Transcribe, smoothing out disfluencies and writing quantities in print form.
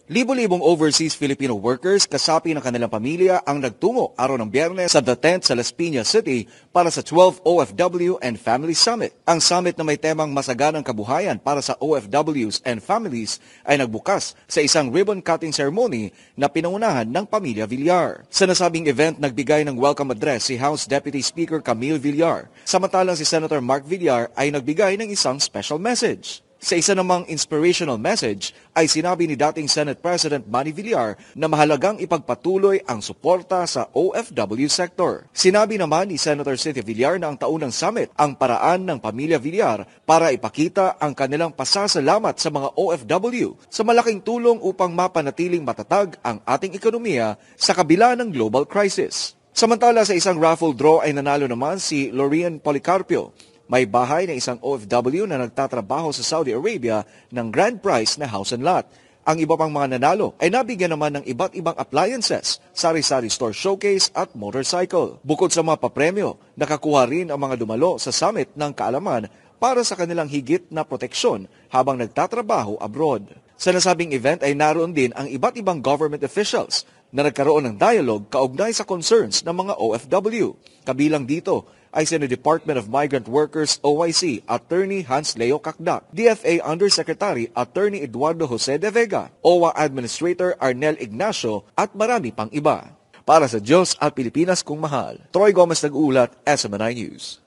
Libo-libong overseas Filipino workers kasapi ng kanilang pamilya ang nagtungo araw ng Biyernes sa The Tent sa Las Piñas City para sa 12th OFW and Family Summit. Ang summit na may temang masaganang kabuhayan para sa OFWs and families ay nagbukas sa isang ribbon-cutting ceremony na pinangunahan ng Pamilya Villar. Sa nasabing event, nagbigay ng welcome address si House Deputy Speaker Camille Villar, samantalang si Senator Mark Villar ay nagbigay ng isang special message. Sa isa namang inspirational message ay sinabi ni dating Senate President Manny Villar na mahalagang ipagpatuloy ang suporta sa OFW sector. Sinabi naman ni Senator Cynthia Villar na ang taunang summit ang paraan ng Pamilya Villar para ipakita ang kanilang pasasalamat sa mga OFW sa malaking tulong upang mapanatiling matatag ang ating ekonomiya sa kabila ng global crisis. Samantala sa isang raffle draw ay nanalo naman si Lorian Policarpio. May bahay na isang OFW na nagtatrabaho sa Saudi Arabia ng grand prize na house and lot. Ang iba pang mga nanalo ay nabigyan naman ng iba't ibang appliances, sari-sari store showcase at motorcycle. Bukod sa mga papremyo, nakakuha rin ang mga dumalo sa summit ng kaalaman para sa kanilang higit na proteksyon habang nagtatrabaho abroad. Sa nasabing event ay naroon din ang iba't ibang government officials na nagkaroon ng dialogue kaugnay sa concerns ng mga OFW. Kabilang dito ay si Department of Migrant Workers OIC Attorney Hans Leo Cacdac, DFA Undersecretary Attorney Eduardo Jose de Vega, OWA Administrator Arnel Ignacio at marami pang iba. Para sa Diyos at Pilipinas kung mahal, Troy Gomez nag-uulat, SMNI News.